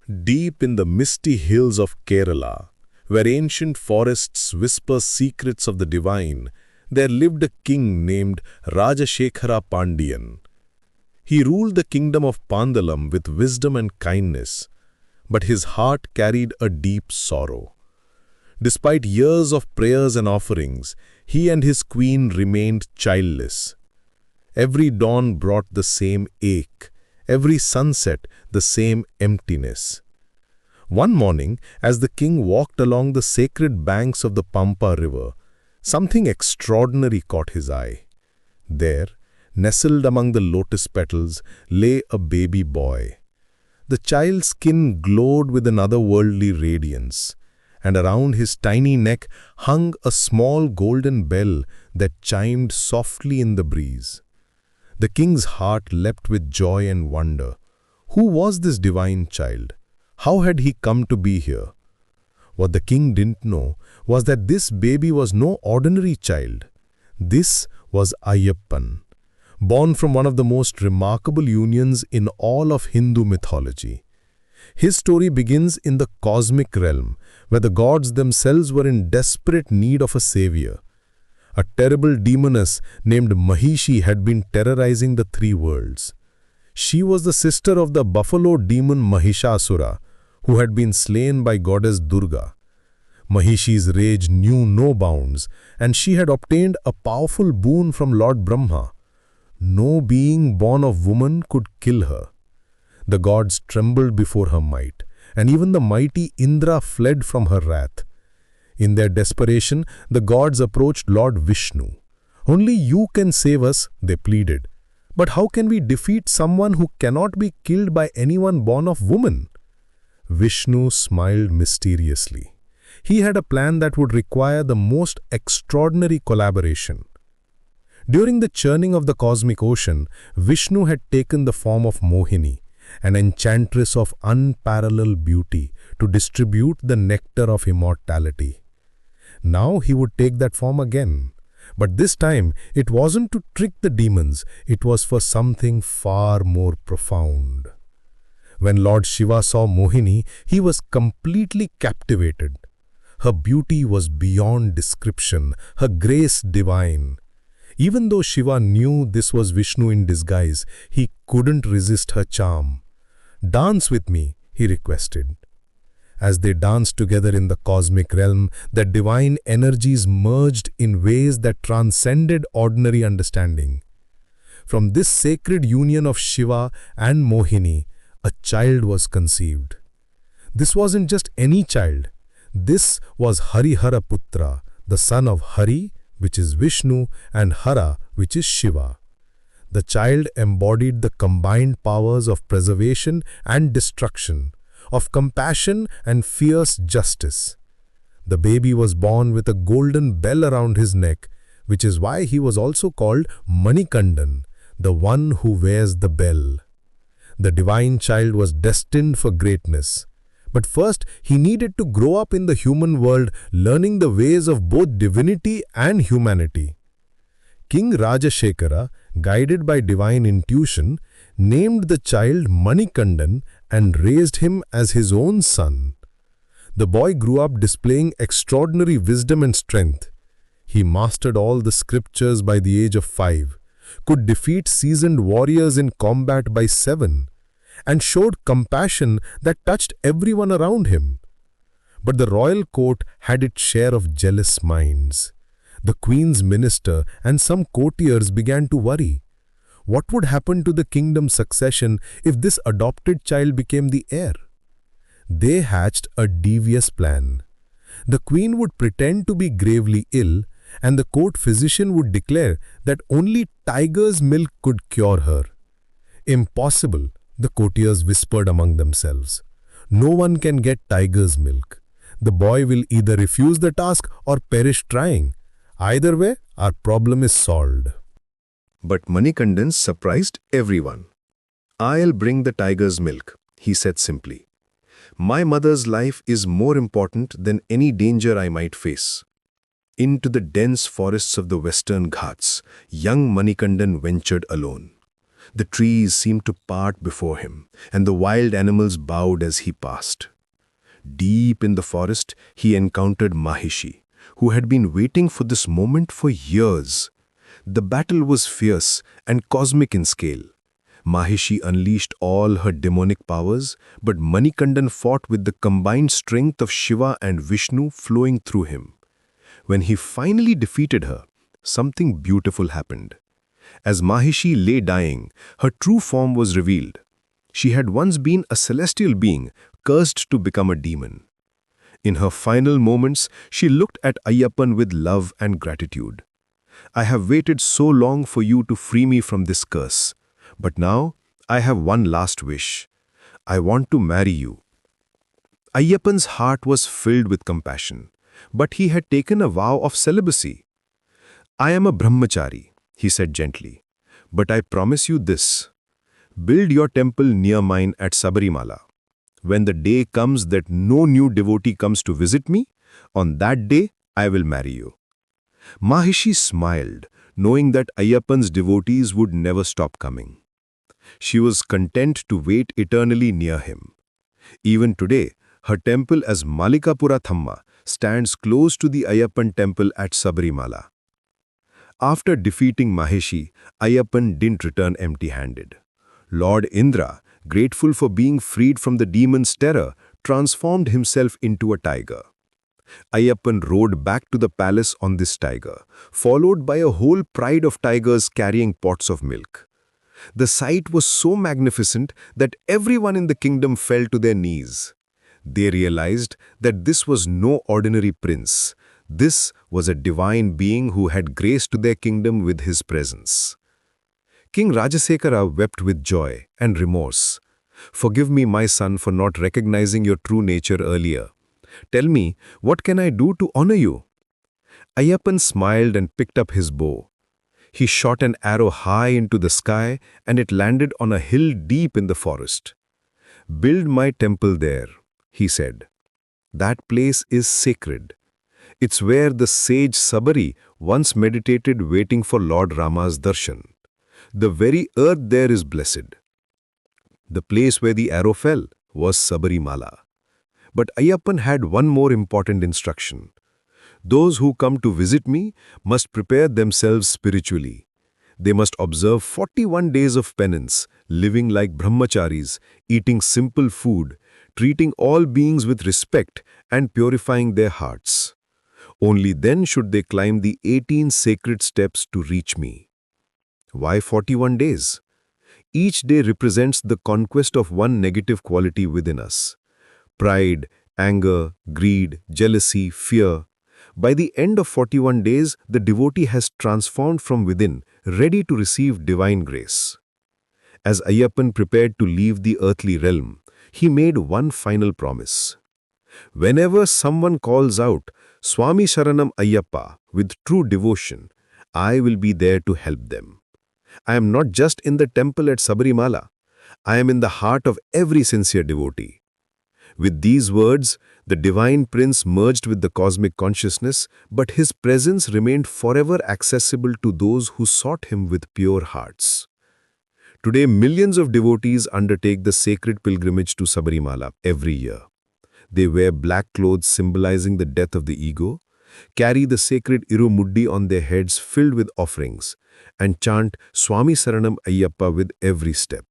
Deep in the misty hills of Kerala, where ancient forests whisper secrets of the divine, there lived a king named Rajashekhara Pandian. He ruled the kingdom of Pandalam with wisdom and kindness, but his heart carried a deep sorrow. Despite years of prayers and offerings, he and his queen remained childless. Every dawn brought the same ache, every sunset the same emptiness. One morning, as the king walked along the sacred banks of the Pampa river, something extraordinary caught his eye. There, nestled among the lotus petals, lay a baby boy. The child's skin glowed with an otherworldly radiance, and around his tiny neck hung a small golden bell that chimed softly in the breeze. The king's heart leapt with joy and wonder. Who was this divine child? How had he come to be here? What the king didn't know was that this baby was no ordinary child. This was Ayyappan, born from one of the most remarkable unions in all of Hindu mythology. His story begins in the cosmic realm, where the gods themselves were in desperate need of a savior. A terrible demoness named Mahishi had been terrorizing the three worlds. She was the sister of the buffalo demon Mahishasura, who had been slain by goddess Durga. Mahishi's rage knew no bounds, and she had obtained a powerful boon from Lord Brahma. No being born of woman could kill her. The gods trembled before her might, and even the mighty Indra fled from her wrath. In their desperation, the gods approached Lord Vishnu. "Only you can save us," they pleaded. "But how can we defeat someone who cannot be killed by anyone born of woman?" Vishnu smiled mysteriously. He had a plan that would require the most extraordinary collaboration. During the churning of the cosmic ocean, Vishnu had taken the form of Mohini, an enchantress of unparalleled beauty, to distribute the nectar of immortality. Now he would take that form again. But this time, it wasn't to trick the demons, it was for something far more profound. When Lord Shiva saw Mohini, he was completely captivated. Her beauty was beyond description, her grace divine. Even though Shiva knew this was Vishnu in disguise, he couldn't resist her charm. "Dance with me," he requested. As they danced together in the cosmic realm, the divine energies merged in ways that transcended ordinary understanding. From this sacred union of Shiva and Mohini, a child was conceived. This wasn't just any child. This was Harihara Putra, the son of Hari, which is Vishnu, and Hara, which is Shiva. The child embodied the combined powers of preservation and destruction, of compassion and fierce justice. The baby was born with a golden bell around his neck, which is why he was also called Manikandan, the one who wears the bell. The divine child was destined for greatness. But first, he needed to grow up in the human world, learning the ways of both divinity and humanity. King Rajashekhara, guided by divine intuition, named the child Manikandan and raised him as his own son. The boy grew up displaying extraordinary wisdom and strength. He mastered all the scriptures by the age of 5, could defeat seasoned warriors in combat by 7, and showed compassion that touched everyone around him. But the royal court had its share of jealous minds. The queen's minister and some courtiers began to worry. What would happen to the kingdom's succession if this adopted child became the heir? They hatched a devious plan. The queen would pretend to be gravely ill, and the court physician would declare that only tiger's milk could cure her. "Impossible," the courtiers whispered among themselves. "No one can get tiger's milk. The boy will either refuse the task or perish trying. Either way, our problem is solved." But Manikandan surprised everyone. "I'll bring the tiger's milk," he said simply. "My mother's life is more important than any danger I might face." Into the dense forests of the western Ghats, young Manikandan ventured alone. The trees seemed to part before him, and the wild animals bowed as he passed. Deep in the forest, he encountered Mahishi, who had been waiting for this moment for years. The battle was fierce and cosmic in scale. Mahishi unleashed all her demonic powers, but Manikandan fought with the combined strength of Shiva and Vishnu flowing through him. When he finally defeated her, something beautiful happened. As Mahishi lay dying, her true form was revealed. She had once been a celestial being, cursed to become a demon. In her final moments, she looked at Ayyappan with love and gratitude. I have waited so long for you to free me from this curse. But now, I have one last wish. I want to marry you. Ayyappan's heart was filled with compassion, but he had taken a vow of celibacy. I am a brahmachari, he said gently, but I promise you this. Build your temple near mine at Sabarimala. When the day comes that no new devotee comes to visit me, on that day I will marry you. Mahishi smiled, knowing that Ayyappan's devotees would never stop coming. She was content to wait eternally near him. Even today, her temple as Malikapura Thamma stands close to the Ayyappan temple at Sabarimala. After defeating Maheshi, Ayyappan didn't return empty-handed. Lord Indra, grateful for being freed from the demon's terror, transformed himself into a tiger. Ayyappan rode back to the palace on this tiger, followed by a whole pride of tigers carrying pots of milk. The sight was so magnificent that everyone in the kingdom fell to their knees. They realized that this was no ordinary prince. This was a divine being who had graced their kingdom with his presence. King Rajasekara wept with joy and remorse. Forgive me, my son, for not recognizing your true nature earlier. Tell me, what can I do to honor you? Ayyappan smiled and picked up his bow. He shot an arrow high into the sky and it landed on a hill deep in the forest. Build my temple there, he said. That place is sacred. It's where the sage Sabari once meditated waiting for Lord Rama's darshan. The very earth there is blessed. The place where the arrow fell was Sabarimala. But Ayyappan had one more important instruction. Those who come to visit me must prepare themselves spiritually. They must observe 41 days of penance, living like brahmacharis, eating simple food, treating all beings with respect and purifying their hearts. Only then should they climb the 18 sacred steps to reach me. Why 41 days? Each day represents the conquest of one negative quality within us. Pride, anger, greed, jealousy, fear. By the end of 41 days, the devotee has transformed from within, ready to receive divine grace. As Ayyappan prepared to leave the earthly realm, he made one final promise. Whenever someone calls out, Swami Sharanam Ayyappa, with true devotion, I will be there to help them. I am not just in the temple at Sabarimala. I am in the heart of every sincere devotee. With these words, the divine prince merged with the cosmic consciousness, but his presence remained forever accessible to those who sought him with pure hearts. Today, millions of devotees undertake the sacred pilgrimage to Sabarimala every year. They wear black clothes symbolizing the death of the ego, carry the sacred Irumuddi on their heads filled with offerings, and chant Swami Saranam Ayyappa with every step.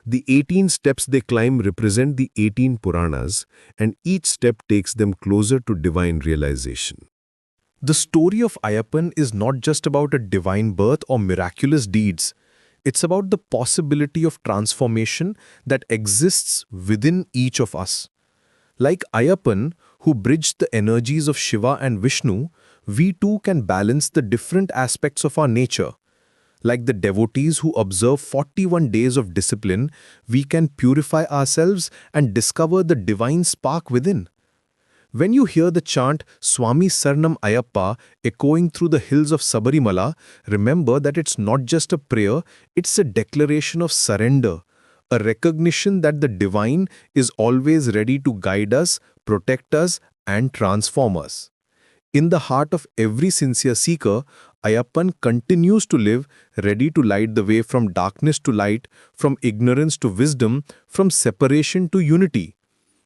The 18 steps they climb represent the 18 Puranas, and each step takes them closer to divine realization. The story of Ayyappan is not just about a divine birth or miraculous deeds. It's about the possibility of transformation that exists within each of us. Like Ayyappan, who bridged the energies of Shiva and Vishnu, we too can balance the different aspects of our nature. Like the devotees who observe 41 days of discipline, we can purify ourselves and discover the divine spark within. When you hear the chant Swami Saranam Ayyappa echoing through the hills of Sabarimala, remember that it's not just a prayer, it's a declaration of surrender, a recognition that the divine is always ready to guide us, protect us, and transform us. In the heart of every sincere seeker, Ayyappan continues to live, ready to light the way from darkness to light, from ignorance to wisdom, from separation to unity.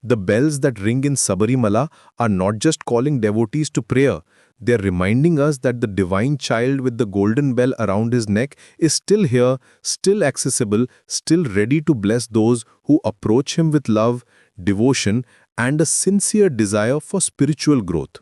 The bells that ring in Sabarimala are not just calling devotees to prayer, they are reminding us that the divine child with the golden bell around his neck is still here, still accessible, still ready to bless those who approach him with love, devotion, and a sincere desire for spiritual growth.